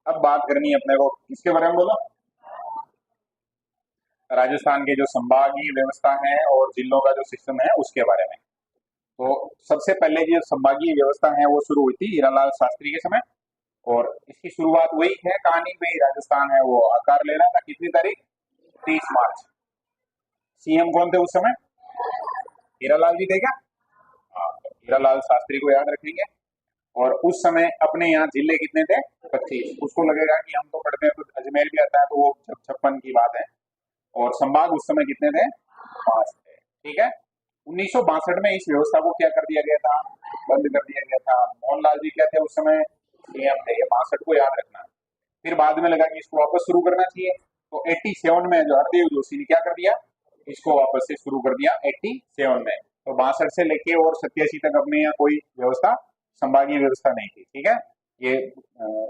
अब बात करनी है अपने को किसके बारे में बोलो। राजस्थान के जो संभागीय व्यवस्था है और जिलों का जो सिस्टम है उसके बारे में। तो सबसे पहले जो संभागीय व्यवस्था है वो शुरू हुई थी हीरालाल शास्त्री के समय। और इसकी शुरुआत वही है कहानी में ही राजस्थान है वो आकार ले रहा था। कितनी तारीख? 30 मार्च। सीएम कौन थे उस समय? हीरालाल जी थे क्या? हाँ, तो हीरालाल शास्त्री को याद रखेंगे। और उस समय अपने यहाँ जिले कितने थे? 25। उसको लगेगा कि हम तो पढ़ते हैं तो अजमेर भी आता है, तो वो 56 की बात है। और संभाग उस समय कितने थे? 5 थे। ठीक है। 1962 में इस व्यवस्था को क्या कर दिया गया था? बंद कर दिया गया था। मोहनलाल जी क्या थे उस समय? सीएम थे। ये 62 को याद रखना। फिर बाद में लगा कि इसको वापस शुरू करना चाहिए, तो 87 में जो हरदेव जोशी ने क्या कर दिया, इसको वापस से शुरू कर दिया 87 में। तो 62 से लेके और 87 तक अपने यहाँ कोई व्यवस्था, संभागीय व्यवस्था नहीं थी। ठीक है। ये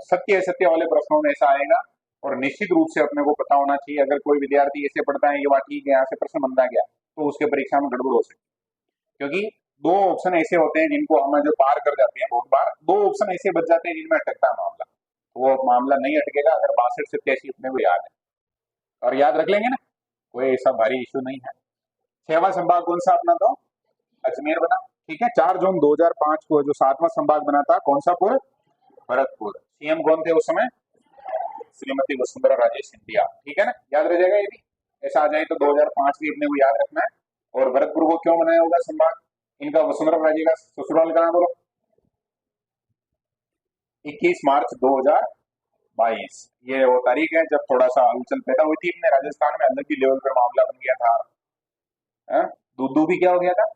सत्य असत्य वाले प्रश्नों में ऐसा आएगा। और निश्चित रूप से अपने को पता होना चाहिए, अगर कोई विद्यार्थी ऐसे पढ़ता है ये बात ठीक है, यहाँ से प्रश्न बनता गया, तो उसके परीक्षा में गड़बड़ हो सकती है। क्योंकि दो ऑप्शन ऐसे होते हैं जिनको हम जो पार कर जाते हैं, बहुत बार दो ऑप्शन ऐसे बच जाते हैं जिनमें अटकता है मामला। तो वो मामला नहीं अटकेगा अगर 62 87 अपने को याद है। और याद रख लेंगे ना, कोई ऐसा भारी इश्यू नहीं है। 6वां संभाग कौन सा अपना? तो अजमेर बना। ठीक है। 4 जून 2005 को जो 7वां संभाग बना था, कौन सा पुर? भरतपुर। सीएम कौन थे उस समय? श्रीमती वसुंधरा राजे सिंधिया। ठीक है ना, याद रह जाएगा ये भी। ऐसा आ जाए तो 2005 भी अपने को याद रखना है। और भरतपुर को क्यों बनाया होगा संभाग? इनका वसुंधरा राजे का ससुराल का नाम बोलो। 21 मार्च 2022 ये वो तारीख है जब थोड़ा सा हलचल पैदा हुई थी अपने राजस्थान में, अलग ही लेवल पर मामला बन गया था। दूधू भी क्या हो गया था?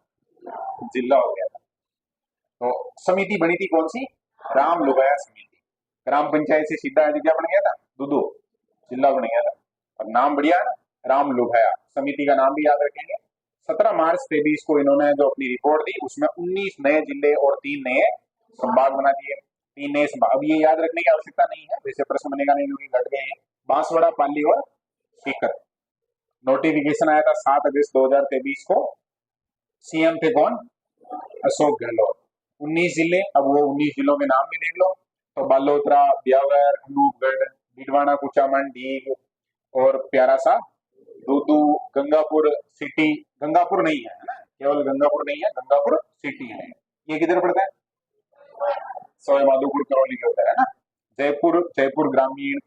जिला हो गया था। तो समिति बनी थी कौन सी? राम लुगाया समिति। ग्राम पंचायत से सीधा क्या बन गया था? दूधू जिला बन गया था। और नाम बढ़िया है ना, राम लुभाया। समिति का नाम भी याद रखेंगे। 17 मार्च 23 को इन्होंने जो अपनी रिपोर्ट दी उसमें 19 नए जिले और 3 नए संभाग बना दिए। 3 नए संभाग। अब ये याद रखने की आवश्यकता नहीं है, वैसे प्रश्न बनेगा नहीं क्योंकि घट गए हैं। बांसवाड़ा, पाली और सीकर। नोटिफिकेशन आया था 7 अगस्त 2023 को। सीएम थे कौन? अशोक गहलोत। 19 जिले। अब वो 19 जिलों के नाम भी देख लो। तो बालोतरा, ब्यावर, अनूपगढ़, डीडवाना, कुचामन, ढीग और प्यारा सा दूदू, गंगापुर सिटी। गंगापुर नहीं है ना, केवल गंगापुर नहीं है, गंगापुर सिटी है। ये किधर पड़ता है? सवाई माधोपुर करौली के उधर है ना। जयपुर, जयपुर ग्रामीण।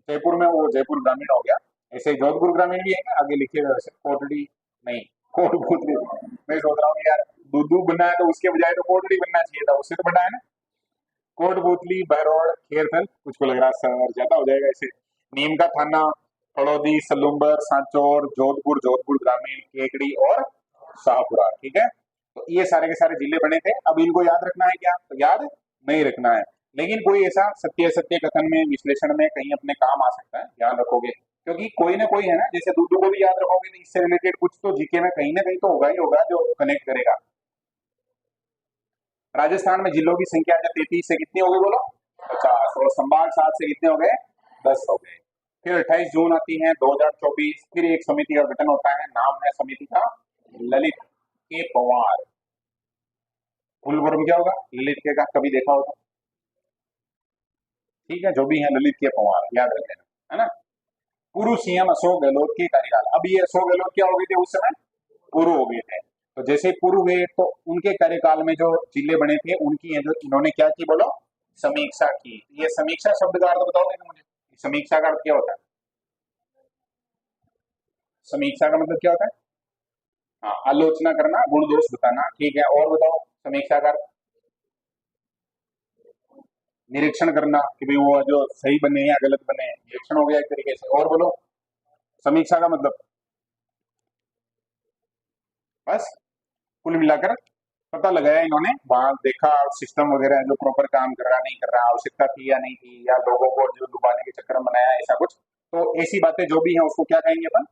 जयपुर में वो जयपुर ग्रामीण हो गया। ऐसे ही जोधपुर ग्रामीण भी है क्या? आगे लिखे हुए वैसे कोटड़ी नहीं, कोटपुतली। मैं सोच रहा हूँ यार, दूधू बनना है तो उसके बजाय तो कोटड़ी बनना चाहिए था, उससे तो बड़ा है ना। कोटपुतली, बहरौड़, खेरथल। कुछ को लग रहा है सर ज्यादा हो जाएगा ऐसे। नीम का थाना, फड़ौदी, सलूम्बर, सांचौर, जोधपुर, जोधपुर ग्रामीण, केकड़ी और शाहपुरा। ठीक है। तो ये सारे के सारे जिले बने थे। अब इनको याद रखना है क्या? तो याद नहीं रखना है। लेकिन कोई ऐसा सत्य सत्य कथन में, विश्लेषण में कहीं अपने काम आ सकता है, ध्यान रखोगे। क्योंकि कोई ना कोई है ना, जैसे दूधू को भी याद रखोगे तो इससे रिलेटेड कुछ तो जीके में कहीं ना कहीं तो होगा ही होगा जो कनेक्ट करेगा। राजस्थान में जिलों की संख्या जो 33 से कितनी हो गई बोलो? 50। और संभाग 7 से कितने हो गए? 10 हो गए। फिर 28 जून आती है 2024। फिर एक समिति का गठन होता है, नाम है समिति का ललित के पवार। फुल फॉर्म क्या होगा ललित के का? कभी देखा हो तो? ठीक है, जो भी है ललित के पवार याद रख लेना, है ना। पूर्व सीएम अशोक गहलोत के कार्यकाल। अब ये अशोक गहलोत क्या हो गए थे उस समय? पूर्व हो गए थे। तो जैसे पूर्व हुए तो उनके कार्यकाल में जो जिले बने थे उनकी जो इन्होंने क्या की बोलो? समीक्षा की। ये समीक्षा शब्द का अर्थ बताओगे ना मुझे? समीक्षा का अर्थ क्या होता है? समीक्षा का मतलब क्या होता है? हाँ, आलोचना करना, गुण दोष बताना। ठीक है, और बताओ समीक्षा का अर्थ? निरीक्षण करना कि भाई वो जो सही बने या गलत बने, निरीक्षण हो गया एक तरीके से। और बोलो समीक्षा का मतलब? बस कुल मिलाकर पता लगाया इन्होंने, वहां देखा सिस्टम वगैरह जो प्रॉपर काम कर रहा नहीं कर रहा, आवश्यकता थी या नहीं थी, या लोगों को जो डुबाने के चक्कर में बनाया ऐसा कुछ। तो ऐसी बातें जो भी हैं उसको क्या कहेंगे अपन?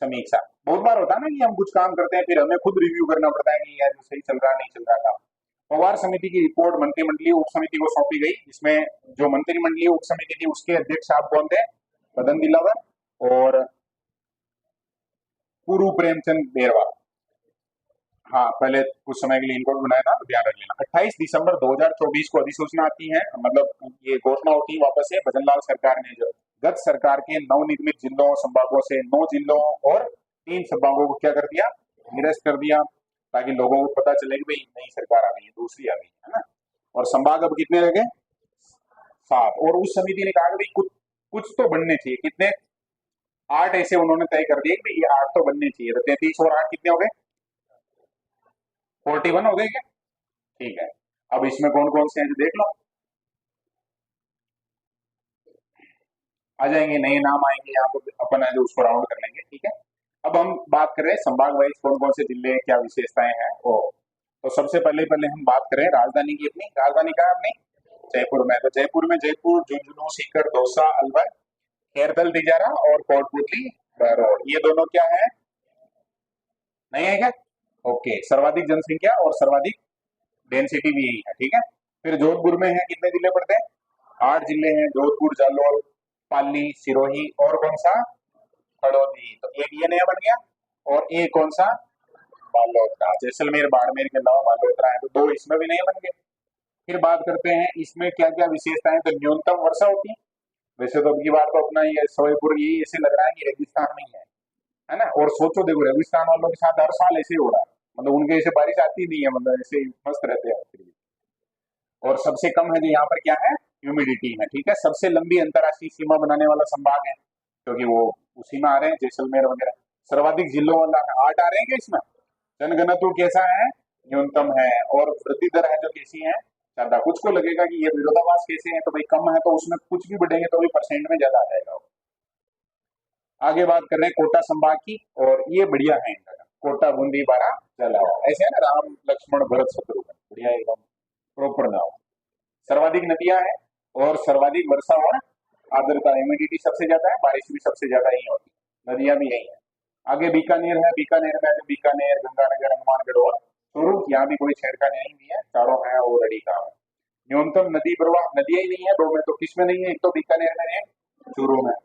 समीक्षा। बहुत बार होता है ना कि हम कुछ काम करते हैं फिर हमें खुद रिव्यू करना पड़ता है कि यार जो सही चल रहा नहीं चल रहा काम। पवार समिति की रिपोर्ट मंत्रिमंडलीय उप समिति को सौंपी गई, जिसमें जो मंत्रिमंडलीय उप समिति थी उसके अध्यक्ष आप कौन थे? मदन दिलावर और पूर्व प्रेमचंद बेरवा। हाँ, पहले कुछ समय के लिए इनको भी बनाया था, तो ध्यान रख लेना। 28 दिसंबर 2024 को अधिसूचना आती है, मतलब ये घोषणा होती है वापस से भजनलाल सरकार ने, जो गत सरकार के नवनिर्मित जिलों संभागों से 9 जिलों और 3 संभागों को क्या कर दिया, निरस्त कर दिया, ताकि लोगों को पता चले कि भाई नई सरकार आ गई है, दूसरी आ गई है ना। और संभाग अब कितने रह गए, 7। और उस समिति ने कहा कि भाई कुछ कुछ तो बनने चाहिए, कितने, 8 ऐसे उन्होंने तय कर दिए कि भाई ये 8 तो बनने चाहिए, तो 33 और 8 कितने हो गए, 41 हो गए क्या? ठीक है। अब इसमें कौन कौन से हैं जो देख लो, आ जाएंगे, नए नाम आएंगे यहाँ पे, अपन है जो उसको राउंड कर लेंगे, ठीक है। अब हम बात करें संभाग वाइज कौन कौन से जिले, क्या विशेषताएं हैं वो। तो सबसे पहले पहले हम बात करें राजधानी की, अपनी राजधानी कहाँ है अपनी, जयपुर में। तो जयपुर में जयपुर, झुंझुनू, सीकर, दौसा, अलवर, खेरदल, तिजारा और कोटपुतली, बहरौल, ये दोनों क्या है, नहीं है क्या? ओके, सर्वाधिक जनसंख्या और सर्वाधिक डेंसिटी भी यही है, ठीक है। फिर जोधपुर में है, कितने जिले पड़ते हैं, 8 जिले हैं, जोधपुर, जालौर, पाली, सिरोही और कौन सा, हड़ौदी। तो एक ये नया बन गया, और एक कौन सा, बालोतरा। जैसलमेर बाड़मेर के अलावा बालोतरा है, तो 2 इसमें भी नए बन गए। फिर बात करते हैं इसमें क्या क्या विशेषताएं, तो न्यूनतम वर्षा होती है। वैसे तो अब की बार तो अपना ये सोएपुर ये ऐसे लग रहा है कि रेगिस्तान में ही है ना। और सोचो देखो, रेगिस्तान वालों के साथ हर साल ऐसे ही हो रहा है, मतलब उनके ऐसे बारिश आती नहीं है, मतलब ऐसे ही मस्त रहते हैं फिर भी। और सबसे कम है जो यहाँ पर क्या है, ह्यूमिडिटी है, ठीक है। सबसे लंबी अंतर्राष्ट्रीय सीमा बनाने वाला संभाग है, क्योंकि वो उसी में आ रहे हैं, जैसलमेर वगैरह। सर्वाधिक जिलों वाला है, 8 आ रहे हैं क्या इसमें। जनघनत्व कैसा है, न्यूनतम है। और वृद्धि दर है जो कैसी है, ज्यादा। कुछ को लगेगा कि ये विरोधाभास कैसे है, तो भाई कम है तो उसमें कुछ भी बढ़ेंगे तो भी परसेंट में ज्यादा आ जाएगा। आगे बात कर रहे हैं कोटा संभाग की, और ये बढ़िया है इनका, कोटा, बूंदी, बारा, जलावा, ऐसे है ना, राम लक्ष्मण भरत शत्रुघ्न, बढ़िया एकदम प्रॉपर नाम। सर्वाधिक नदियां हैं, और सर्वाधिक वर्षा और आर्द्रता, ह्यूमिडिटी सबसे ज्यादा है, बारिश भी सबसे ज्यादा ही होती है, नदियां भी यही है। आगे बीकानेर है, बीकानेर में जो बीकानेर, गंगानगर, हनुमानगढ़ और चूरू, यहाँ भी कोई छेड़खानी नहीं भी है, चारों है और रेडी काम है। न्यूनतम नदी प्रवाह, नदियां ही नहीं है, 2 में तो किसमें नहीं है, एक तो बीकानेर में है, चूरू में।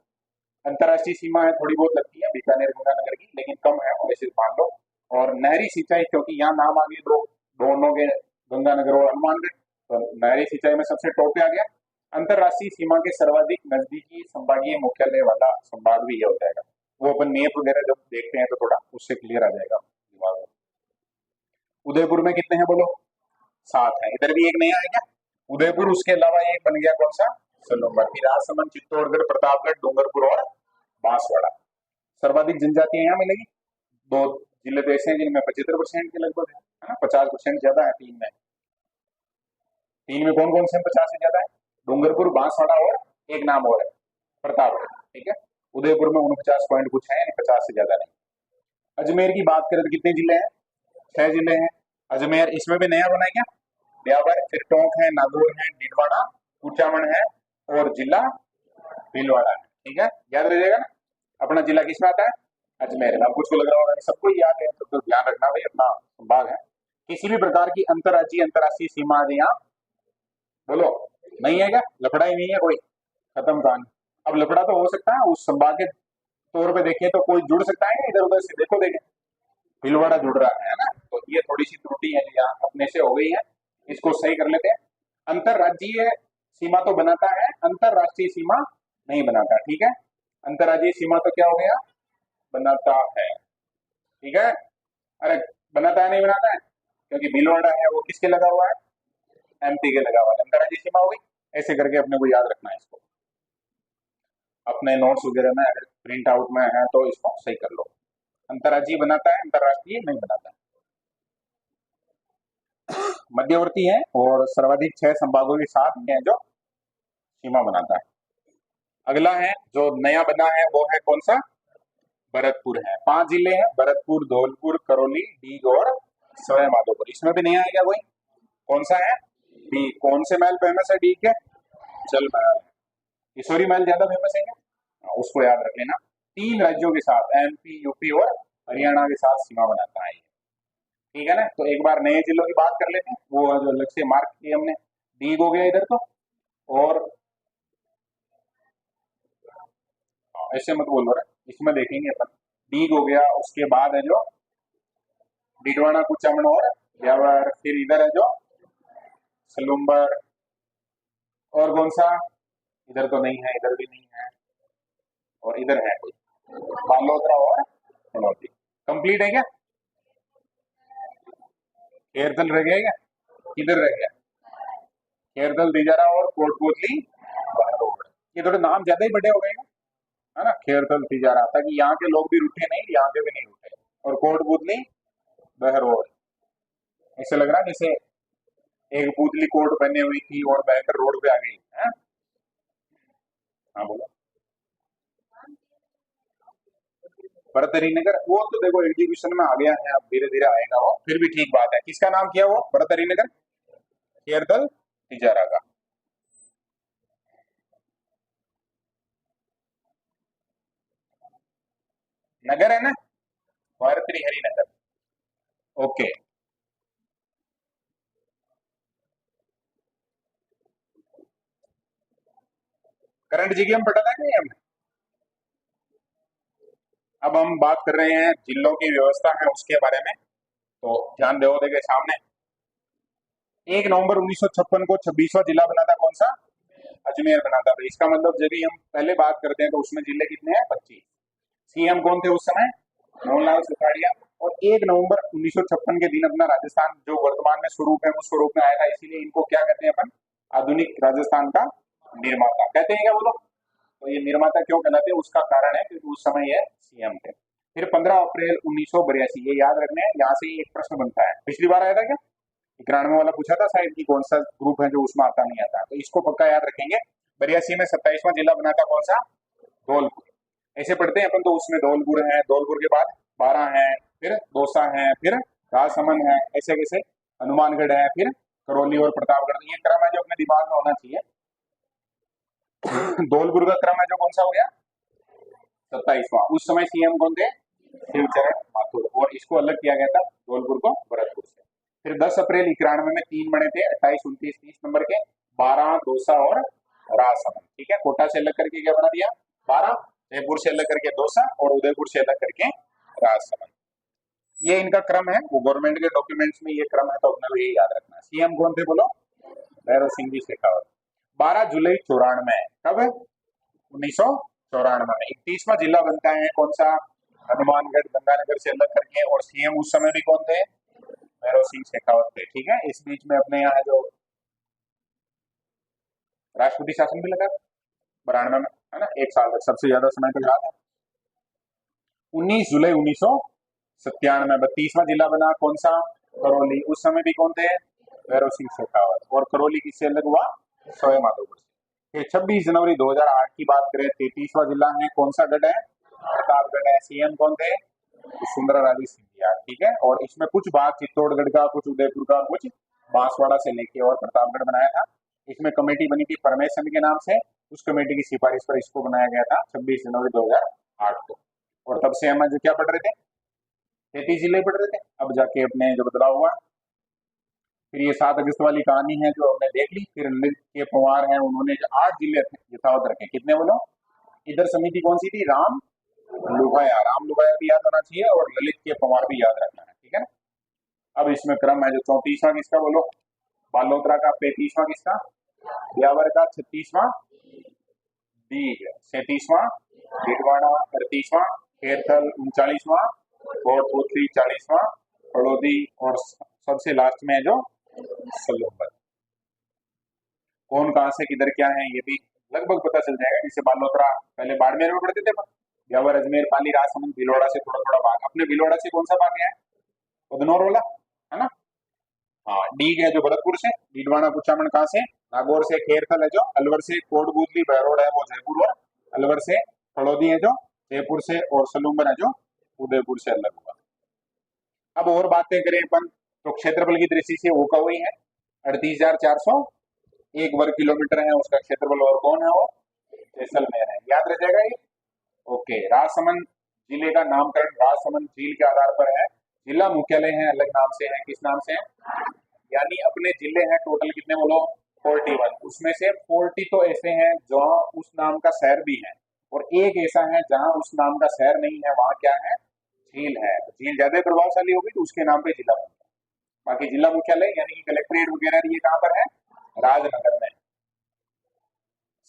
अंतर्राष्ट्रीय सीमा है, थोड़ी बहुत लगती है बीकानेर गंगानगर की, लेकिन कम है, वैसे मान लो। और नहरी सिंचाई, क्योंकि यहाँ नाम आ गए दो, दोनों के, गंगानगर और हनुमानगढ़, तो नहरी सिंचाई में सबसे टॉप पे आ गया। अंतर्राष्ट्रीय सीमा के सर्वाधिक नजदीकी संभागीय मुख्यालय वाला संभाग भी ये हो जाएगा। वो अपन मैप वगैरह जब देखते हैं तो थोड़ा उससे क्लियर आ जाएगा दिमाग में। उदयपुर में कितने हैं बोलो, 7 है। इधर भी एक नया है क्या, उदयपुर, उसके अलावा एक बन गया कौन सा, सलोबर। फिर राजसमंद, चित्तौड़गढ़, प्रतापगढ़, डूंगरपुर और बांसवाड़ा। सर्वाधिक जनजातियां यहाँ मिलेगी। 2 जिले तो ऐसे हैं जिनमें 75% के लगभग है ना, 50% ज्यादा है। 3 में कौन कौन से 50 से ज्यादा है, डूंगरपुर, बांसवाड़ा और एक नाम और है, प्रतापगढ़, ठीक है। उदयपुर में 49 पॉइंट कुछ है, 50 से ज्यादा नहीं। अजमेर की बात करें तो कितने जिले हैं, 6 जिले हैं। अजमेर, इसमें भी नया बना है क्या, ब्यावर, फिर टोंक है, नागौर है, डीडवाना, कुचामन है, और जिला भीलवाड़ा है, ठीक है। याद रहिएगा ना, अपना जिला किसमें आता है, अजमेर। अब कुछ को लग रहा होगा कि सबको ही याद है, तो ध्यान रखना भाई, अपना संभाग है। किसी भी प्रकार की अंतर्राज्यीय अंतर्राष्ट्रीय सीमा यहाँ, बोलो, नहीं है क्या, लफड़ा ही नहीं है कोई, खत्म कहानी। अब लफड़ा तो हो सकता है उस संभाग के तौर पे देखें तो कोई जुड़ सकता है इधर उधर से, देखो देखें, भीलवाड़ा जुड़ रहा है ना, तो ये थोड़ी सी त्रुटि है यहाँ अपने से हो गई है, इसको सही कर लेते हैं। अंतर्राज्यीय सीमा तो बनाता है, अंतर्राष्ट्रीय सीमा नहीं बनाता, ठीक है। अंतर्राज्यीय सीमा तो क्या हो गया, बनाता है, ठीक है। अरे, बनाता है नहीं बनाता है, क्योंकि भीलवाड़ा है वो किसके लगा हुआ है, एमपी के लगा हुआ है, अंतर्राज्यीय सीमा हो गई। ऐसे करके अपने को याद रखना है इसको, अपने नोट्स वगैरह में अगर प्रिंट आउट में है तो इसको सही कर लो। अंतर्राज्यीय बनाता है, अंतर्राष्ट्रीय नहीं बनाता। मध्यवर्ती है, और सर्वाधिक 6 संभागों के साथ है जो सीमा बनाता है। अगला है जो नया बना है वो है कौन सा, भरतपुर है। 5 जिले हैं, भरतपुर, धौलपुर, करौली, डीग और सवाई माधोपुर। इसमें भी नया है क्या कोई, कौन सा है, डी। कौन से महल फेमस है डी के, जल महल। किशोरी महल ज्यादा फेमस है क्या, उसको याद रख लेना। 3 राज्यों के साथ, एमपी, यूपी और हरियाणा के साथ सीमा बनाता है, ठीक है ना। तो एक बार नए जिलों की बात कर लेते हैं, वो जो अलग से मार्क किए हमने, डीग हो गया इधर तो। और ऐसे मत बोलो रे, इसमें देखेंगे अपन, डीग हो गया, उसके बाद है जो डीडवाना, कुचामन और ब्यावर। फिर इधर है जो सलूम्बर, और कौन सा, इधर तो नहीं है, इधर भी नहीं है, और इधर है कोई, बालोतरा और फलोदी। कंप्लीट है क्या? खेरथल रह गया क्या? किधर रह गया? खेरथल, तिजारा और कोटपुतली बहरोड। ये थोड़े नाम ज्यादा ही बड़े हो गए ना, है ना। खेरथल, तिजारा, ताकि यहाँ के लोग भी रूठे नहीं, यहाँ के भी नहीं रूठे। और कोटपुतली बहरोड, ऐसे लग रहा है जैसे एक पुतली कोट पहने हुई थी और बहकर रोड पे आ गई है। हाँ बोलो। बरतरी नगर, वो तो देखो एग्जीक्यूशन में आ गया है, अब धीरे धीरे आएगा वो, फिर भी ठीक बात है। किसका नाम किया वो बरतरी नगर? खेरथल तिजारा का। नगर है ना, भारतरी Hari Nagar. Okay. Current GK हम पढ़ा था कि नहीं हमने? अब हम बात कर रहे हैं जिलों की व्यवस्था है उसके बारे में, तो ध्यान दो। देखिए सामने 1 नवंबर 1956 को 26वां जिला बना था, कौन सा? अजमेर बना था। तो इसका मतलब जब भी हम पहले बात करते हैं तो उसमें जिले कितने हैं? 25। सीएम कौन थे उस समय? मोहनलाल सुखाड़िया। और 1 नवंबर 1956 के दिन अपना राजस्थान जो वर्तमान में स्वरूप है उस स्वरूप में आया था, इसीलिए इनको क्या कहते हैं अपन? आधुनिक राजस्थान का निर्माता कहते हैं क्या बोलो? तो ये निर्माता क्यों कहलाते हैं उसका कारण है क्योंकि उस समय ये सीएम थे। फिर 15 अप्रैल 1982, ये याद रखने हैं, यहाँ से ही एक प्रश्न बनता है। पिछली बार आया था क्या? 91 वाला पूछा था शायद कि कौन सा ग्रुप है जो उसमें आता नहीं आता, तो इसको पक्का याद रखेंगे। 82 में 27वां जिला बना था, कौन सा? धौलपुर। ऐसे पढ़ते हैं अपन, तो उसमें धौलपुर है, धौलपुर के बाद 12 है, फिर दौसा है, फिर राजसमंद है, ऐसे कैसे हनुमानगढ़ है, फिर करौली और प्रतापगढ़। ये क्रम है जो अपने दिमाग में होना चाहिए। धौलपुर का क्रम है जो कौन सा हो गया? 27वां। उस समय सीएम कौन थे? शिवचरण माथुर। और इसको अलग किया गया था धौलपुर को भरतपुर से। फिर 10 अप्रैल 91 में 3 बने थे, 28, 29, 30 नंबर के, 12, दौसा और राजसमंद। ठीक है, कोटा से अलग करके क्या बना दिया? 12, जयपुर से अलग करके दौसा, और उदयपुर से अलग करके राजसमंद। ये इनका क्रम है, वो गवर्नमेंट के डॉक्यूमेंट्स में ये क्रम है, तो अपने को ये याद रखना है। सीएम कौन थे बोलो? भैरव सिंह जी शेखावत। 12 जुलाई 94, कब है? 1994 में 31वां जिला बनता है, कौन सा? हनुमानगढ़, गंगानगर से अलग करके। और सीएम उस समय भी कौन थे? भैरव सिंह शेखावत थे। ठीक है, इस बीच में अपने यहाँ जो राष्ट्रपति शासन भी लगा 92 में, है ना, 1 साल तक, सबसे ज्यादा समय तक रहा था। 19 जुलाई 1997 32वां जिला बना, कौन सा? करौली। उस समय भी कौन थे? भैरव सिंह शेखावत। और करौली किससे अलग हुआ? सवाई माधोपुर से। फिर 26 जनवरी 2008 की बात करें, 33वां जिला है, कौन सा गढ़ है? प्रतापगढ़ है। सीएम कौन थे? सुंदरा राजी सिंधिया। ठीक है, और इसमें कुछ भाग चित्तौड़गढ़ का, कुछ उदयपुर का, कुछ बांसवाड़ा से लेके और प्रतापगढ़ बनाया था। इसमें कमेटी बनी थी परमेश्वर के नाम से, उस कमेटी की सिफारिश पर इसको बनाया गया था 26 जनवरी 2008 को। और तब से हम जो क्या पढ़ रहे थे? 33 जिले पढ़ रहे थे। अब जाके अपने जो बदलाव हुआ। फिर ये 7 अगस्त वाली कहानी है जो हमने देख ली। फिर ललित के पवार हैं, उन्होंने जो 8 जिले यथावत रखे, कितने बोलो? इधर समिति कौन सी थी? राम लुभाया। राम लुभाया भी याद होना चाहिए, और ललित के पवार भी याद रखना है। ठीक है ना। अब इसमें क्रम है जो 34वां किसका बोलो? बालोतरा का। 35वां किसका? ब्यावर का। 36वां दीग। 37वां डिडवाना। 38वां खेरथल। 39वां कोटपुतली। 40वां फड़ौदी। और सबसे लास्ट में है जो सलूम्बर। कौन कहां से किधर क्या है ये भी लगभग पता चल जाएगा। जैसे बालोतरा पहले बाड़मेर में पढ़ते थे, ब्यावर, अजमेर, पाली, राजसमंद, भीलवाड़ा से थोड़ा थोड़ा भाग। अपने भीलवाड़ा से कौन सा भाग गया है? उदनौर वाला, है ना। हाँ, डीग है जो भरतपुर से। डीडवाना, कुचामन कहाँ से? नागौर से। खेरथल है जो अलवर से। कोटबूदली बहरोड है वो जयपुर और अलवर से। फड़ौदी है जो जयपुर से। और सलूम्बर है जो उदयपुर से अलग हुआ। अब और बातें करें अपन, तो क्षेत्रफल की दृष्टि से वो का वही है, 38,401 वर्ग किलोमीटर है उसका क्षेत्रफल। और कौन है वो? जैसलमेर है। याद रह जाएगा ये। ओके। राजसमंद जिले का नामकरण राजसमंद झील के आधार पर है। जिला मुख्यालय है अलग नाम से है, किस नाम से है? यानी अपने जिले हैं टोटल कितने बोलो? 41। उसमें से 40 तो ऐसे हैं जहाँ उस नाम का शहर भी है, और एक ऐसा है जहाँ उस नाम का शहर नहीं है, वहां क्या है? झील है, झील ज्यादा प्रभावशाली होगी तो उसके नाम पे जिला बनता है। बाकी जिला मुख्यालय यानी कि कलेक्ट्रेट वगैरह ये कहाँ पर है? राजनगर में।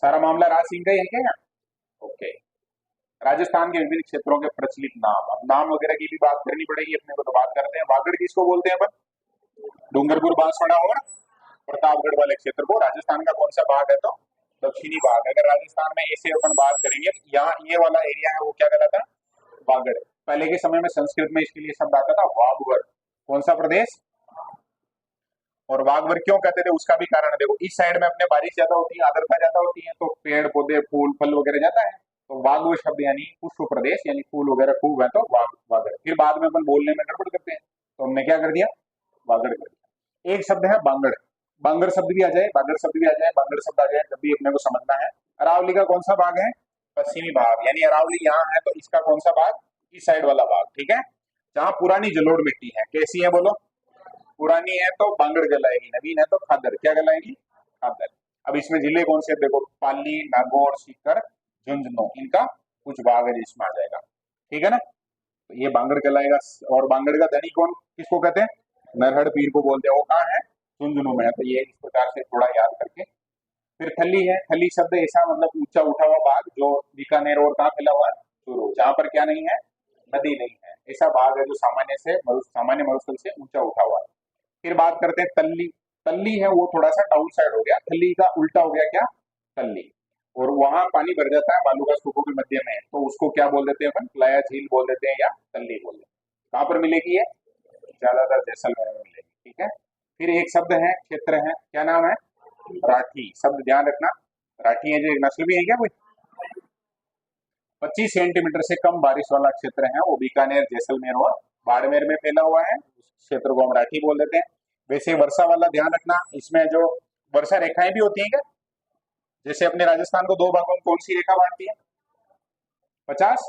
सारा मामला राज सिंह का ही है क्या? ओके। राजस्थान के विभिन्न क्षेत्रों के प्रचलित नाम, अब नाम वगैरह की भी बात करनी पड़ेगी अपने को, तो बात करते हैं। वागड़ किसको बोलते हैं अपन? डूंगरपुर, बांसवाड़ा और प्रतापगढ़ वाले क्षेत्र को। राजस्थान का कौन सा भाग है? तो दक्षिणी भाग। अगर राजस्थान में ऐसे अपन बात करेंगे, यहाँ ये वाला एरिया है वो क्या कहलाता है? वागड़। पहले के समय में संस्कृत में इसके लिए शब्द आता था वागवर। कौन सा प्रदेश? और वागवर क्यों कहते थे उसका भी कारण है। देखो इस साइड में अपने बारिश ज्यादा होती है, आर्द्रता ज्यादा होती है, तो पेड़ पौधे फूल फल वगैरह ज्यादा है। तो वागवर शब्द यानी पुष्प प्रदेश, यानी फूल वगैरह खूब है, तो वागड़। फिर बाद में अपन बोलने में गड़बड़ करते हैं, तो हमने क्या कर दिया? वागड़ कर दिया। एक शब्द है बांगड़। बांगड़ शब्द भी आ जाए, बांगड़ शब्द भी आ जाए, बांगड़ शब्द आ जाए, जब भी अपने को समझना है। अरावली का कौन सा भाग है? पश्चिमी भाग। यानी अरावली यहाँ है तो इसका कौन सा भाग? इस साइड वाला भाग, ठीक है। जहाँ पुरानी जलोढ़ मिट्टी है, कैसी है बोलो? पुरानी है तो बांगड़ कहलाएगी, नवीन है तो खादर। क्या कहलाएगी? खादर। अब इसमें जिले कौन से? देखो पाली, नागौर, सीकर, झुंझुनू, इनका कुछ भाग है जिसमें आ जाएगा, ठीक है ना। तो ये बांगड़ कहलाएगा। और बांगड़ का धनी कौन किसको कहते हैं? नरहड़ पीर को बोलते हैं। वो कहाँ है? झुंझुनू में है। तो ये इस प्रकार से थोड़ा याद करके। फिर थली है। थली शब्द ऐसा मतलब ऊंचा उठा हुआ भाग जो बीकानेर और कहाँ फैला हुआ है? चूरू। जहाँ पर क्या नहीं है? नदी नहीं है, ऐसा भाग है जो सामान्य मरुस्थल से ऊंचा उठा हुआ है। फिर बात करते हैं तल्ली। तल्ली है वो थोड़ा सा डाउन साइड हो गया, थल्ली का उल्टा हो गया क्या? तल्ली। और वहां पानी भर जाता है बालू का स्तूपों के मध्य में, तो उसको क्या बोल देते हैं अपन? प्लाया झील बोल देते हैं या तल्ली बोल देते हैं। कहाँ पर मिलेगी ये? ज्यादातर जैसलमेर में मिलेगी, ठीक है। फिर एक शब्द है, क्षेत्र है, क्या नाम है? राठी। शब्द ध्यान रखना, राठी है जो एक नस्ल भी है क्या कोई? 25 सेंटीमीटर से कम बारिश वाला क्षेत्र है वो बीकानेर, जैसलमेर और बाड़मेर में फैला हुआ है। उस क्षेत्र को हम राठी बोल देते हैं। वैसे वर्षा वाला ध्यान रखना, इसमें जो वर्षा रेखाएं भी होती हैं क्या? जैसे अपने राजस्थान को दो भागों में कौन सी रेखा बांटती है? 50।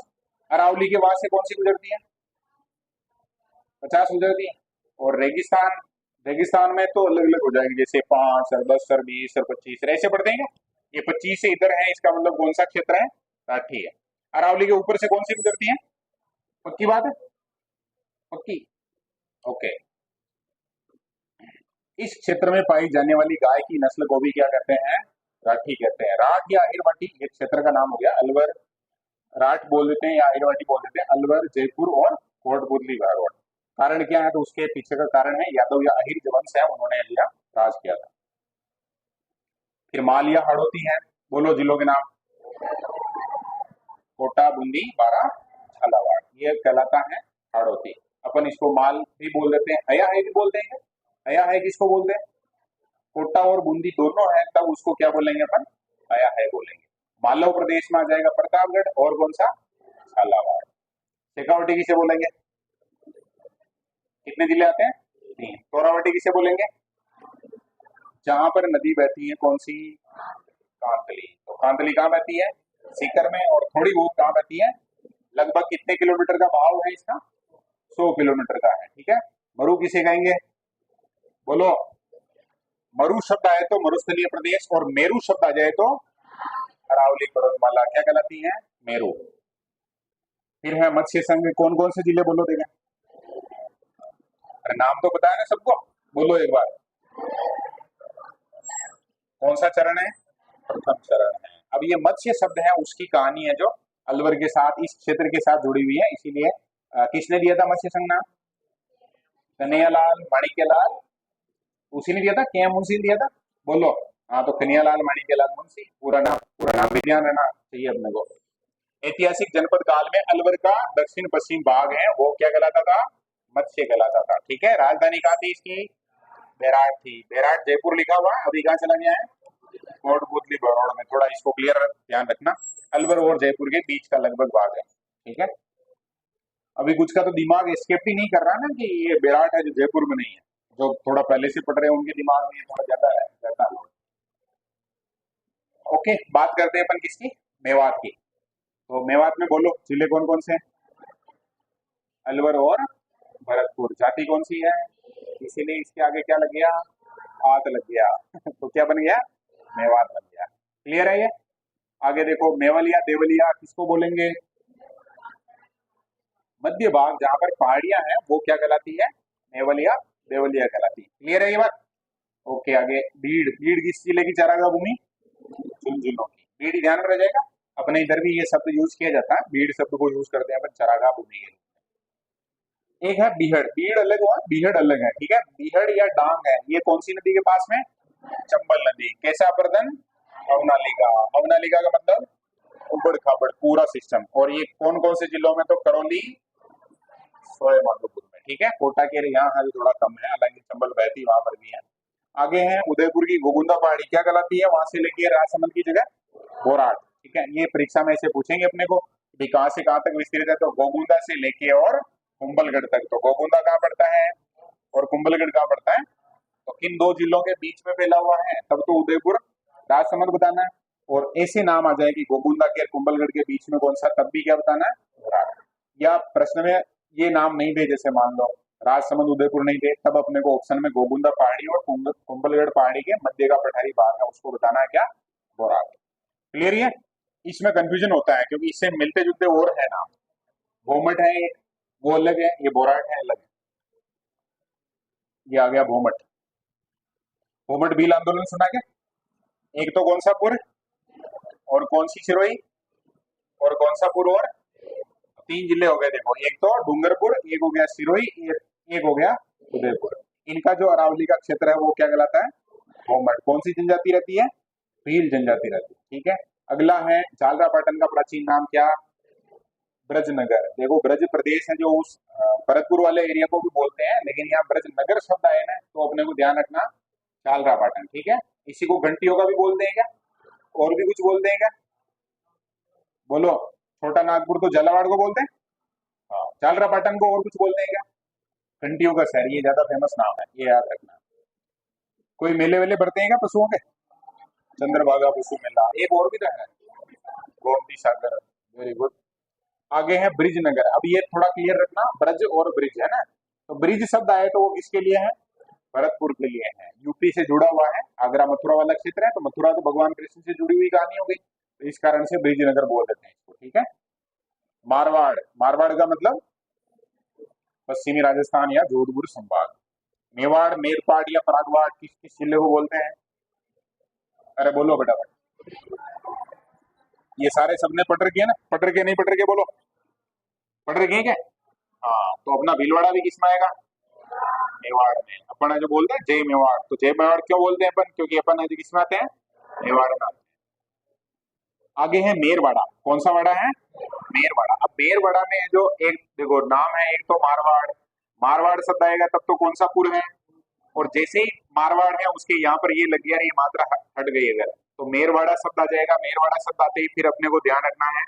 अरावली के वहां से कौन सी गुजरती है? 50 गुजरती है। और रेगिस्तान, रेगिस्तान में तो अलग अलग हो जाएगी, जैसे 5 और 10 और 20 और 25 ऐसे पढ़ते हैं क्या? ये 25 से इधर है, इसका मतलब कौन सा क्षेत्र है? राठी है। अरावली के ऊपर से कौन सी गुजरती है? पक्की बात है? पक्की। ओके। इस क्षेत्र में पाई जाने वाली गाय की नस्ल को भी क्या कहते हैं? राठी कहते हैं। राठ या अहिरवाटी ये क्षेत्र का नाम हो गया। अलवर, राठ बोल देते हैं या अहिरवाटी बोल देते हैं। अलवर, जयपुर और कोटपुतली धारवाड़। कारण क्या है? तो उसके पीछे का कारण है यादव या अहिर जो वंश है उन्होंने लिया राज किया था। फिर माल या हाड़ौती है, बोलो जिलों के नाम। कोटा, बूंदी, बारां, झालावाड़, ये कहलाता है हाड़ौती। अपन इसको माल भी बोल देते हैं, हया है भी बोलते हैं। हया है किसको बोलते हैं? कोटा और बूंदी दोनों है तब उसको क्या बोलेंगे अपन? हया है बोलेंगे। मालव प्रदेश में आ जाएगा प्रतापगढ़, और कौन सा? झालावाड़। शेखावटी किसे बोलेंगे? कितने जिले आते हैं? 3। तोरावटी किसे बोलेंगे? जहां पर नदी बहती है, कौन सी? कांतली। तो कांतली कहाँ बहती है? सीकर में। और थोड़ी बहुत कहाँ बहती है? लगभग कितने किलोमीटर का बहाव है इसका? 100 किलोमीटर का है, ठीक है। मरु किसे कहेंगे? बोलो। मरु शब्द आए तो मरुस्थलीय प्रदेश, और मेरू शब्द आ जाए तो अरावली पर्वतमाला क्या कहलाती है? मेरू। फिर है मत्स्य संघ। कौन कौन से जिले बोलो देगा? अरे नाम तो पता है ना सबको, बोलो एक बार। कौन सा चरण है? प्रथम चरण है। अब ये मत्स्य शब्द है उसकी कहानी है जो अलवर के साथ, इस क्षेत्र के साथ जुड़ी हुई है, इसीलिए किसने दिया था मत्स्य संघ नाम? कन्हैयालाल माणिक्यलाल, उसी ने दिया था, के एम मुंशी ने दिया था। बोलो। हाँ, तो कन्हैयालाल माणिक्यलाल मुंशी। पूरा नाम भी ध्यान रहना चाहिए अपने को। ऐतिहासिक जनपद काल में अलवर का दक्षिण पश्चिम भाग है वो क्या कहलाता था? मत्स्य कहलाता था, ठीक है। राजधानी कहाँ थी इसकी? बैराट थी। बैराट जयपुर लिखा हुआ है, अभी कहाँ चला गया है? कोटपुतली बरौड़ में। थोड़ा इसको क्लियर ध्यान रखना, अलवर और जयपुर के बीच का लगभग भाग है, ठीक है। अभी कुछ का तो दिमाग एस्केप ही नहीं कर रहा ना कि ये बैराट है जो जयपुर में नहीं है। जो थोड़ा पहले से पढ़ रहे हैं उनके दिमाग में थोड़ा ज्यादा है, रहता है। ओके, बात करते हैं अपन किसकी? मेवात की। तो मेवात में बोलो जिले कौन कौन से हैं? अलवर और भरतपुर। जाति कौन सी है? इसीलिए इसके आगे क्या लग गया? आत लग गया तो क्या बन गया? मेवात बन गया। क्लियर है ये? आगे देखो, मेवलिया देवलिया किसको बोलेंगे? मध्य भाग जहां पर पहाड़ियां हैं वो क्या कहलाती है? नेवलिया देवलिया कहलाती है। क्लियर है ये बात? ओके, आगे बीड़। बीड़ किस जिले की चारागाह भूमि? झुंझुनू की। बीड़ ही ध्यान में रह जाएगा। अपने इधर भी ये शब्द यूज किया जाता है, बीड़ शब्द को यूज करते हैं अपन चारागाह भूमि के लिए। एक है बीहड़। बीड़ अलग हुआ, बीहड़ अलग है, ठीक है। बीहड़ या डांग है, ये कौन सी नदी के पास में? चंबल नदी। कैसा प्रदन? अवनालिका। अवनालिका का मतलब उबड़ खाबड़ पूरा सिस्टम। और ये कौन कौन से जिलों में? तो करौली, सोए माधोपुर में, ठीक है। कोटा के यहाँ हाल थोड़ा कम है, हालांकि चंबल बहती वहां पर भी है। आगे है उदयपुर की गोगुंदा पहाड़ी, क्या कहलाती है? वहां से लेके राजसमंद की जगह बोराट, ठीक है। ये परीक्षा में ऐसे पूछेंगे अपने को कि कहाँ से कहाँ तक विस्तृत है, तो गोगुंदा से लेके और कुंभलगढ़ तक। तो गोगुंदा कहाँ पड़ता है और कुंभलगढ़ कहाँ पड़ता है? तो किन दो जिलों के बीच में फैला हुआ है? तब तो उदयपुर राजसमंद बताना है। और ऐसे नाम आ जाए कि गोगुंदा के और कुंभलगढ़ के बीच में कौन सा, तब भी क्या बताना है? बोराट। या प्रश्न में ये नाम नहीं दे, जैसे मान लो राजसमंद उदयपुर नहीं दे, तब अपने को ऑप्शन में गोगुंदा पहाड़ी और कुंभलगढ़ पहाड़ी के मध्य का पठारी भाग है, उसको बताना है क्या? बोराट। क्लियर है? इसमें कंफ्यूजन होता है क्योंकि इससे मिलते जुलते और है नाम। भोमट है एक, वो अलग है, ये बोराट है अलग है। ये आ गया भोमट। भोमट भील आंदोलन सुना क्या? एक तो कौन सा पुर और कौन सी सिरोही और कौन सा पुर, और तीन जिले हो गए देखो, एक तो डूंगरपुर, एक हो गया सिरोही, एक हो गया उदयपुर। इनका जो अरावली का क्षेत्र है वो क्या कहलाता है? भोमट। कौन सी जनजाति रहती है? भील जनजाति रहती है, ठीक है। अगला है झालरापाटन का प्राचीन नाम क्या? ब्रजनगर। देखो ब्रज प्रदेश है जो उस भरतपुर वाले एरिया को भी बोलते हैं, लेकिन यहाँ ब्रजनगर शब्द आए ना, तो अपने को ध्यान रखना झालरापाटन, ठीक है। इसी को घंटियों का भी बोलते हैं क्या? और भी कुछ बोलते हैं क्या? बोलो। छोटा नागपुर तो झालावाड़ को बोलते हैं। हाँ, झालरापाटन को और कुछ बोलते हैं क्या? घंटियों का शहर, ये ज्यादा फेमस नाम है, ये याद रखना। कोई मेले वेले भरते हैं क्या पशुओं के? चंद्रभागा पशु मेला, एक और भी तो है, गोमती सागर। Very good. आगे है ब्रिज नगर। अब ये थोड़ा क्लियर रखना, ब्रज और ब्रिज है ना, तो ब्रिज शब्द आए तो वो किसके लिए है? भरतपुर के लिए है। यूपी से जुड़ा हुआ है, आगरा मथुरा वाला क्षेत्र है, तो मथुरा तो भगवान कृष्ण से जुड़ी हुई कहानी हो गई, तो इस कारण से ब्रिज नगर बोल देते हैं इसको, ठीक है। मारवाड़। मारवाड़ का मतलब पश्चिमी राजस्थान या जोधपुर संभाग। मेवाड़, मेरपाट या परागवाड़ किस किस जिले को बोलते हैं? अरे बोलो बेटा ये सारे सबने पढ़ रखे हैं ना? पढ़ रखे नहीं पढ़ रखे? बोलो। पढ़ रखे हैं क्या? हाँ, तो अपना भीलवाड़ा भी किसमें आएगा? मेवाड़ में। अपन जो बोलते हैं जय मेवाड़, तो जय मेवाड़ क्यों बोलते हैं अपन? क्योंकि अपन जो किसमें आते हैं? मेवाड़ में आते हैं। आगे है मेरवाड़ा। कौन सा वाड़ा है? मेरवाड़ा। अब मेरवाड़ा में जो एक देखो नाम है, एक तो मारवाड़। मारवाड़ शब्द आएगा तब तो कौन सा पुर है? और जैसे ही मारवाड़ है उसके यहाँ पर ये लग गया, ये मात्रा हट गई अगर, तो मेरवाड़ा शब्द आ जाएगा। मेरवाड़ा शब्द आते ही फिर अपने को ध्यान रखना है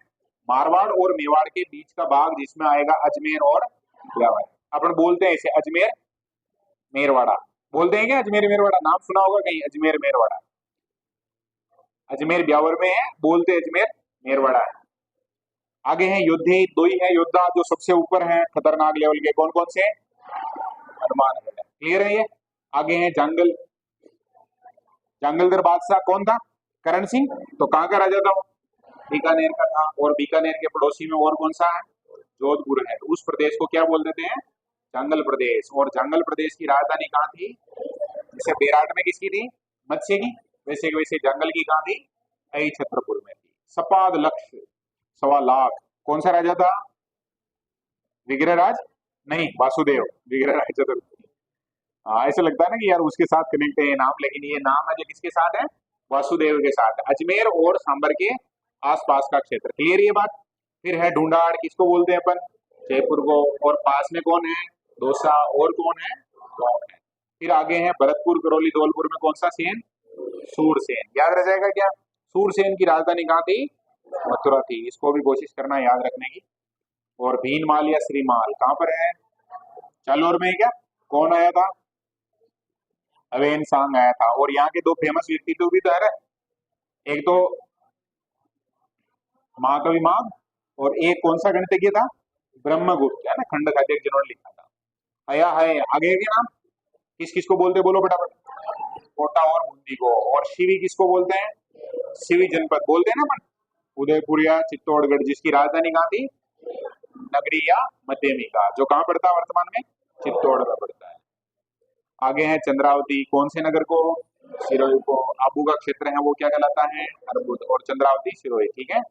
मारवाड़ और मेवाड़ के बीच का भाग जिसमें आएगा अजमेर और ब्यावर। अपन बोलते हैं इसे अजमेर मेरवाड़ा बोलते हैं क्या? अजमेर मेरवाड़ा नाम सुना होगा कहीं, अजमेर मेरवाड़ा। अजमेर ब्यावर में है, बोलते अजमेर मेरवाड़ा है। आगे है योद्धे। दो ही है योद्धा जो सबसे ऊपर है खतरनाक लेवल के, कौन कौन से? हनुमानगढ़। क्लियर है ये? आगे है जंगल। जंगलदर बादशाह कौन था? करण सिंह। तो कहाँ का राजा था वो? बीकानेर का था। और बीकानेर के पड़ोसी में और कौन सा है? जोधपुर है। तो उस प्रदेश को क्या बोल देते हैं? जंगल प्रदेश। और जंगल प्रदेश की राजधानी कहाँ थी? जैसे बेराट में किसकी थी? मत्स्य की। वैसे वैसे जंगल की कहाँ थी? आई छत्रपुर में थी। सपाद लक्ष्य 1.25 लाख। कौन सा राजा था? विग्रहराज नहीं, वासुदेव। विग्रहराज चतुर्थी। हाँ, ऐसा लगता है ना कि यार उसके साथ कनेक्ट है ये नाम, लेकिन ये नाम है जो किसके साथ है? वासुदेव के साथ है। अजमेर और सांबर के आसपास का क्षेत्र। क्लियर ये बात? फिर है ढूंढाड़, किसको बोलते हैं अपन? जयपुर को। और पास में कौन है? दौसा। और कौन है? गाँव है। फिर आगे है भरतपुर, करौली, धौलपुर में कौन सा सेन? सूरसेन। याद रह जाएगा क्या? सूरसेन की राजधानी कहाँ थी? मथुरा थी। इसको भी कोशिश करना याद रखने की। और भीनमाल या श्रीमाल कहाँ पर है? जालौर में है क्या? कौन आया था? अवेन सांग आया था। और यहाँ के दो फेमस व्यक्तित्व भी तो है ना? एक तो महाकवि माघ, और एक कौन सा गणितज्ञ था? ब्रह्मगुप्त, है ना, खंड का जिन्होंने लिखा था। हया है आगे के नाम किस किस को बोलते? बोलो फटाफट। कोटा और बूंदी को। और शिवी किसको बोलते हैं? शिवी जनपद बोलते हैं ना अपन, उदयपुर या चित्तौड़गढ़, जिसकी राजधानी कहाँ थी? नगरी या मध्यमिका, जो कहाँ पड़ता है वर्तमान में? चित्तौड़ में पड़ता है। आगे है चंद्रावती, कौन से नगर को? सिरोही को। आबू का क्षेत्र है वो क्या कहलाता है? अर्बुद। और चंद्रावती सिरोही, ठीक है।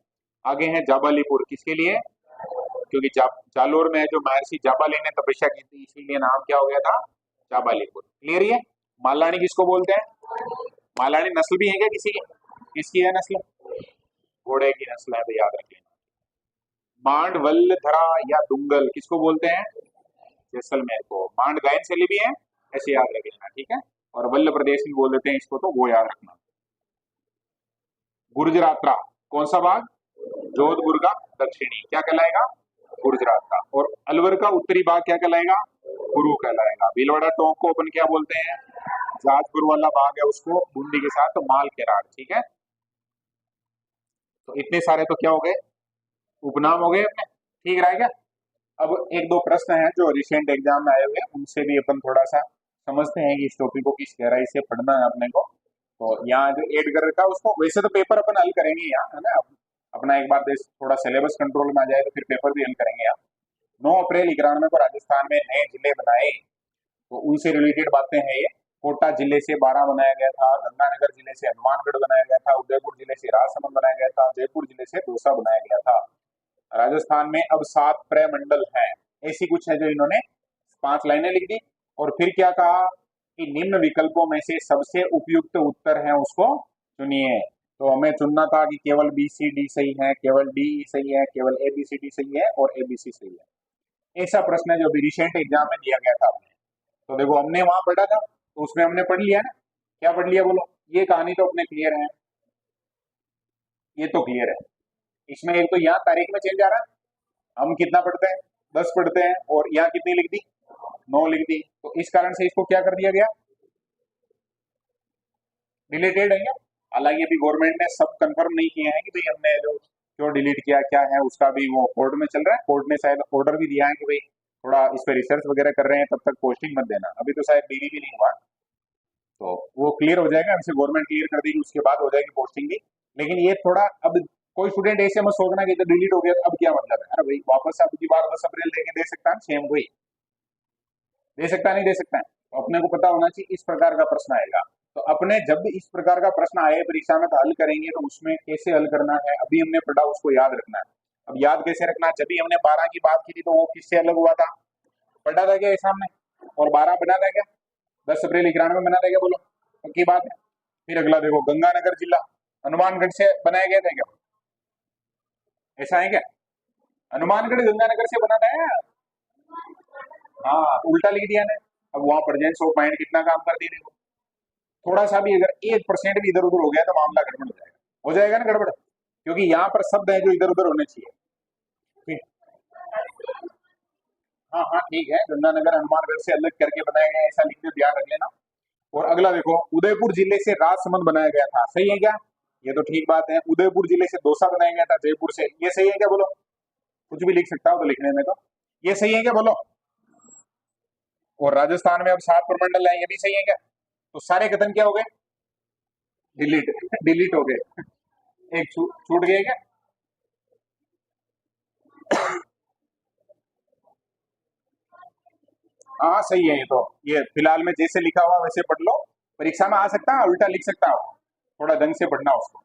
आगे है जाबालीपुर, किसके लिए? क्योंकि जालोर में जो महर्षि जाबाली ने तपस्या की थी, इसीलिए नाम क्या हो गया था? जाबालीपुर। क्लियर है? मालानी किसको बोलते हैं? मालानी नस्ल भी है क्या किसी की? किसकी है नस्ल? घोड़े की नस्ल है, तो याद रखिए। मांड वल्लधरा या दुंगल किसको बोलते हैं? जैसलमेर को। मांड गायन शैली भी है, ऐसे याद रख लेना, ठीक है। और वल्ल प्रदेश भी बोल देते हैं इसको, तो वो याद रखना। गुर्जरात्रा कौन सा भाग? जोधपुर का दक्षिणी क्या कहलाएगा? गुर्जरात्रा। और अलवर का उत्तरी भाग क्या कहलाएगा? कुरु कहलाएगा। भीलवाड़ा टोंक को अपन क्या बोलते हैं? जाजपुर वाला भाग है उसको बूंदी के साथ माल केरार, ठीक है। तो इतने सारे तो क्या हो गए? उपनाम हो गए अपने, ठीक रहा क्या? अब एक दो प्रश्न हैं जो रिसेंट एग्जाम में आए हुए हैं, उनसे भी अपन थोड़ा सा समझते हैं कि इस टॉपिक को किस गहराई से पढ़ना है अपने को। तो यहाँ जो एड कर रखा है उसको, वैसे तो पेपर अपन हल करेंगे यहाँ, है ना। अपना एक बार देश थोड़ा सिलेबस कंट्रोल में आ जाए तो फिर पेपर भी हल करेंगे यहाँ। 9 अप्रैल 91 को राजस्थान में नए जिले बनाए, तो उनसे रिलेटेड बातें हैं ये। कोटा जिले से 12 बनाया गया था, गंगानगर जिले से हनुमानगढ़ बनाया गया था, उदयपुर जिले से राजसमंद बनाया गया था, जयपुर जिले से दौसा बनाया गया था। राजस्थान में अब 7 प्रमंडल हैं, ऐसी कुछ है जो इन्होंने 5 लाइनें लिख दी। और फिर क्या कहा कि निम्न विकल्पों में से सबसे उपयुक्त उत्तर है उसको चुनिए। तो हमें चुनना था कि केवल बी सी डी सही है, केवल डी सही है, केवल ए बी सी डी सही है और ए बी सी सही है। ऐसा प्रश्न है जो अभी रिसेंट एग्जाम में दिया गया था हमने। तो देखो हमने वहां पढ़ा था, तो उसमें हमने पढ़ लिया ना। क्या पढ़ लिया बोलो? ये कहानी तो अपने क्लियर है, ये तो क्लियर है। इसमें एक तो यहाँ तारीख में चेंज आ रहा है, हम कितना पढ़ते हैं? 10 पढ़ते हैं, और यहाँ कितनी लिख दी? 9 लिख दी। तो इस कारण से इसको क्या कर दिया गया? डिलीटेड है क्या? हालांकि अभी गवर्नमेंट ने सब कंफर्म नहीं किए हैं कि भाई हमने जो क्यों डिलीट किया, क्या है उसका भी वो कोर्ट में चल रहा है। कोर्ट ने शायद ऑर्डर भी दिया है कि भाई थोड़ा इस पर रिसर्च वगैरह कर रहे हैं, तब तक पोस्टिंग मत देना। अभी तो शायद डीडी भी नहीं हुआ, तो वो क्लियर हो जाएगा। हमसे गवर्नमेंट क्लियर कर देगी, उसके बाद हो जाएगी पोस्टिंग भी। लेकिन ये थोड़ा अब कोई स्टूडेंट ऐसे मत सोचना कि तो डिलीट हो गया तो अब क्या मतलब है। अरे भाई वापस अब की बार 10 अप्रैल लेके दे सकता है सेम, कोई दे सकता है, नहीं दे सकता है। तो अपने को पता होना चाहिए इस प्रकार का प्रश्न आएगा। तो अपने जब भी इस प्रकार का प्रश्न आए परीक्षा में तो हल करेंगे, तो उसमें कैसे हल करना है अभी हमने पढ़ा, उसको याद रखना है। अब याद कैसे रखना है? जब भी हमने 12 की बात की थी तो वो किससे अलग हुआ था? पढ़ा था क्या एग्जाम में? और 12 बना था क्या? 10 अप्रैल 91 बना था क्या? बोलो पक्की बात है। फिर अगला देखो, गंगानगर जिला हनुमानगढ़ से बनाया गया था क्या? ऐसा है क्या? हनुमानगढ़ गंगानगर से बना था या? हाँ, उल्टा लिख दिया ने। अब वहां प्रेजेंस ऑफ माइंड कितना काम कर दी देखो। थोड़ा सा भी अगर 1% भी इधर उधर हो गया तो मामला गड़बड़ हो जाएगा। हो जाएगा ना गड़बड़, क्योंकि यहाँ पर शब्द है जो इधर उधर होने चाहिए। ठीक। हाँ हाँ ठीक है, गंगानगर हनुमानगढ़ से अलग करके बनाया गया, ऐसा लिख के ध्यान रख लेना। और अगला देखो, उदयपुर जिले से राजसमंद बनाया गया था, सही है क्या? ये तो ठीक बात है। उदयपुर जिले से दौसा बनाया गया था जयपुर से, ये सही है क्या? बोलो, कुछ भी लिख सकता हो तो लिखने में, तो ये सही है क्या? बोलो। और राजस्थान में अब 7 प्रमंडल है, ये भी सही है क्या? तो सारे कथन क्या हो गए? डिलीट डिलीट हो गए। एक छूट गए क्या? हाँ सही है। ये फिलहाल में जैसे लिखा हुआ वैसे पढ़ लो, परीक्षा में आ सकता है, उल्टा लिख सकता हो, थोड़ा ढंग से पढ़ना उसको।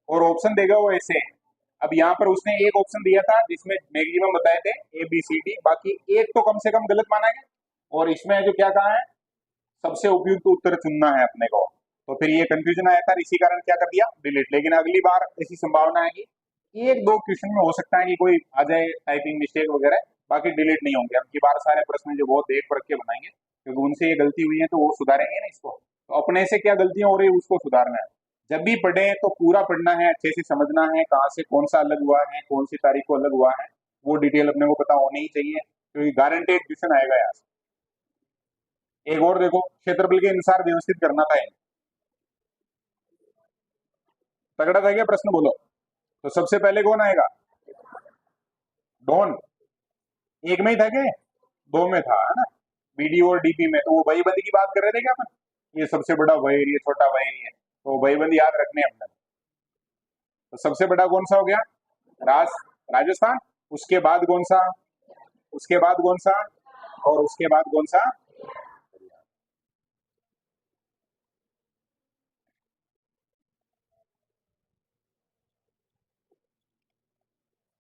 और ऑप्शन देगा वो ऐसे। अब यहाँ पर उसने एक ऑप्शन दिया था जिसमें मैक्सिमम बताए थे ए बी सी डी, बाकी एक तो कम से कम गलत माना गया। और इसमें जो क्या कहा है, सबसे उपयुक्त उत्तर चुनना है अपने को। तो फिर ये कंफ्यूजन आया था, इसी कारण क्या कर दिया? डिलीट। लेकिन अगली बार ऐसी संभावना है कि एक दो क्वेश्चन में हो सकता है कि कोई आ जाए टाइपिंग मिस्टेक वगैरह, बाकी डिलीट नहीं होंगे। अब की बार सारे प्रश्न जो बहुत देख परख के बनाएंगे, क्योंकि उनसे ये गलती हुई है तो वो सुधारेंगे ना इसको। तो अपने से क्या गलतियां हो रही है उसको सुधारना है। जब भी पढ़े तो पूरा पढ़ना है, अच्छे से समझना है कहाँ से कौन सा अलग हुआ है, कौन सी तारीख को अलग हुआ है, वो डिटेल अपने को पता होनी ही चाहिए, क्योंकि गारंटेड क्वेश्चन आएगा यहाँ से। एक और देखो, क्षेत्रफल के अनुसार व्यवस्थित करना था। तगड़ा था क्या प्रश्न? बोलो। तो सबसे पहले कौन आएगा? डॉन। एक में ही था क्या? दो में था, है ना। बीडी और डीपी में। तो वो भाईबंद की बात कर रहे थे क्या अपन? ये सबसे बड़ा वैर, ये छोटा वैर है, तो भाईबंद याद रखने हमने। तो सबसे बड़ा कौन सा हो गया? राज राजस्थान। उसके बाद कौन सा? उसके बाद कौन सा, और उसके बाद कौन सा।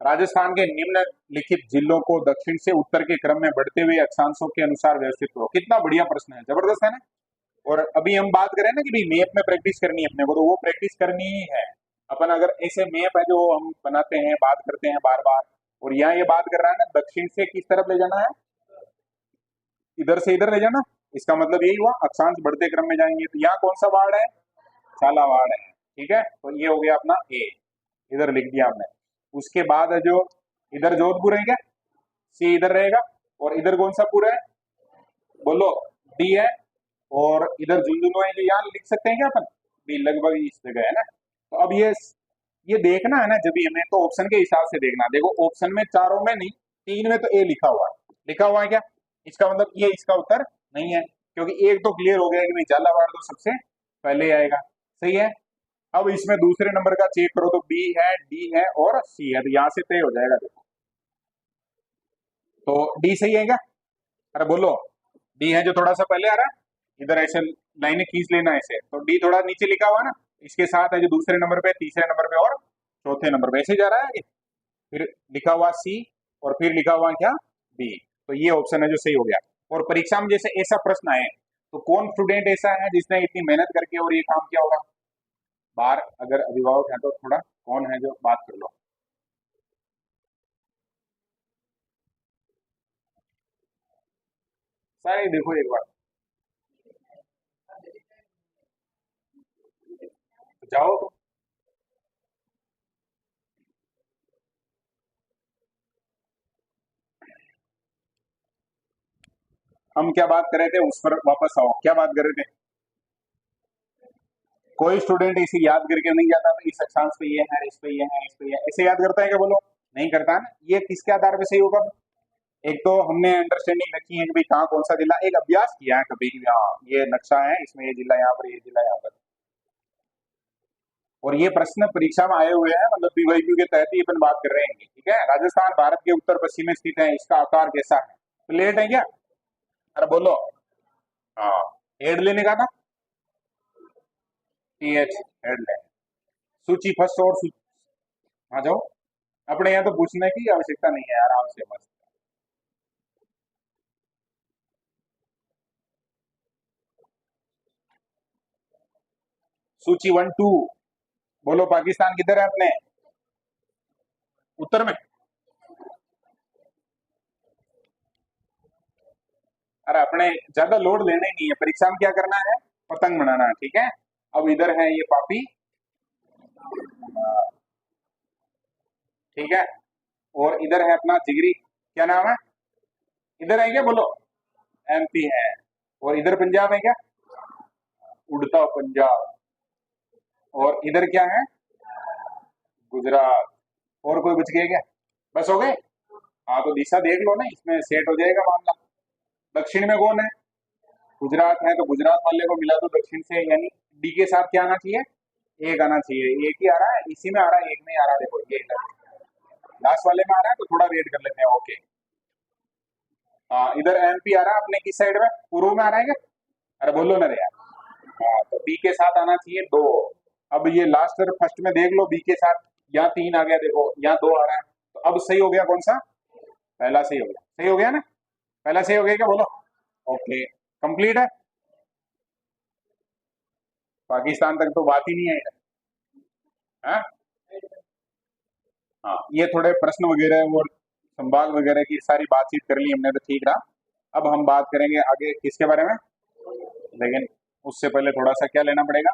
राजस्थान के निम्नलिखित जिलों को दक्षिण से उत्तर के क्रम में बढ़ते हुए अक्षांशों के अनुसार व्यवस्थित करो। कितना बढ़िया प्रश्न है, जबरदस्त है ना। और अभी हम बात करें ना कि भाई मैप में प्रैक्टिस करनी है अपने को, तो वो प्रैक्टिस करनी ही है। अपन अगर ऐसे मैप है जो हम बनाते हैं, बात करते हैं बार बार, और यहाँ ये बात कर रहा है ना दक्षिण से किस तरफ ले जाना है, इधर से इधर ले जाना, इसका मतलब यही हुआ अक्षांश बढ़ते क्रम में जाएंगे। तो यहाँ कौन सा वार्ड है, झालावाड़ है। ठीक है, तो ये हो गया अपना ए, इधर लिख दिया हमने। उसके बाद है जो इधर जोधपुर है क्या, सी इधर रहेगा, और इधर कौन सा पुर है, बोलो डी है, और इधर झुंझुनू है, ये यहाँ लिख सकते हैं क्या अपन, भी लगभग इस जगह है ना। तो अब ये देखना है ना जब भी हमें, तो ऑप्शन के हिसाब से देखना। देखो ऑप्शन में चारों में नहीं, तीन में तो ए लिखा हुआ है, लिखा हुआ है क्या, इसका मतलब ये इसका उत्तर नहीं है, क्योंकि एक तो क्लियर हो गया कि भाई झालावाड़ तो सबसे पहले आएगा। सही है। अब इसमें दूसरे नंबर का चेक करो तो बी है, डी है और सी है, तो यहां से तय हो जाएगा। देखो तो डी सही है क्या, अरे बोलो, डी है जो थोड़ा सा पहले आ रहा है, इधर ऐसे लाइनें खींच लेना ऐसे, तो डी थोड़ा नीचे लिखा हुआ है ना, इसके साथ है जो दूसरे नंबर पे, तीसरे नंबर पे और चौथे नंबर पे ऐसे जा रहा है आगे। फिर लिखा हुआ सी, और फिर लिखा हुआ क्या, बी। तो ये ऑप्शन है जो सही हो गया। और परीक्षा में जैसे ऐसा प्रश्न आए तो कौन स्टूडेंट ऐसा है जिसने इतनी मेहनत करके और ये काम किया होगा, बाहर अगर अभिभावक है तो थोड़ा कौन है जो बात कर लो। सारे देखो एक बार, जाओ तो। हम क्या बात कर रहे थे, उस पर वापस आओ, क्या बात कर रहे थे। कोई स्टूडेंट इसे याद करके नहीं जाता तो इस अक्षांश पे ये है, इस पे ये है, इस पे ये है, ऐसे याद करता है क्या, बोलो नहीं करता है ना। ये किसके आधार पे सही होगा, एक तो हमने अंडरस्टैंडिंग रखी है कि भाई कहाँ कौन सा जिला, एक अभ्यास किया है कभी कि हाँ ये नक्शा है, इसमें ये जिला यहाँ पर, ये जिला यहाँ पर। और ये प्रश्न परीक्षा में आए हुए हैं, मतलब पीवाईक्यू के तहत ही अपन बात कर रहे हैं। ठीक है, राजस्थान भारत के उत्तर पश्चिम में स्थित है, इसका आकार कैसा है, प्लेट है क्या, अरे बोलो। हाँ, हेड लेने का था, टी एच, हेड ले। सूची फर्स्ट और आ जाओ, अपने यहाँ तो पूछने की आवश्यकता नहीं है, आराम से मस्त। सूची वन टू, बोलो पाकिस्तान किधर है अपने, उत्तर में। अरे अपने ज्यादा लोड लेना ही नहीं है, परीक्षा में क्या करना है, पतंग बनाना है। ठीक है, अब इधर है ये पापी, ठीक है, और इधर है अपना जिगरी, क्या नाम है, इधर है क्या, बोलो एमपी है, और इधर पंजाब है क्या, उड़ता पंजाब, और इधर क्या है, गुजरात। और कोई बच गया क्या, बस हो गए। हाँ तो दिशा देख लो ना, इसमें सेट हो जाएगा मामला। दक्षिण में कौन है, गुजरात है, तो गुजरात वाले को मिला तो दक्षिण से, यानी डी के साथ क्या आना चाहिए, एक आना चाहिए। एक ही आ रहा है, इसी में आ रहा है, एक में आ रहा है, देखो ये लास्ट वाले में आ रहा है, तो थोड़ा वेट कर लेते हैं। ओके, हाँ इधर एमपी आ रहा है अपने किस साइड में, पूर्व में आ रहा है क्या, अरे बोलो ना रे यार। हाँ तो बी के साथ आना चाहिए दो। अब ये लास्ट और फर्स्ट में देख लो, बी के साथ यहाँ तीन आ गया, देखो यहाँ दो आ रहा है, तो अब सही हो गया कौन सा, पहला सही हो गया, सही हो गया ना, पहला सही हो गया क्या, बोलो। ओके, कंप्लीट है। पाकिस्तान तक तो बात ही नहीं है, हाँ। हाँ ये थोड़े प्रश्न वगैरह और संवाद वगैरह की सारी बातचीत कर ली हमने, तो ठीक रहा। अब हम बात करेंगे आगे किसके बारे में, लेकिन उससे पहले थोड़ा सा क्या लेना पड़ेगा,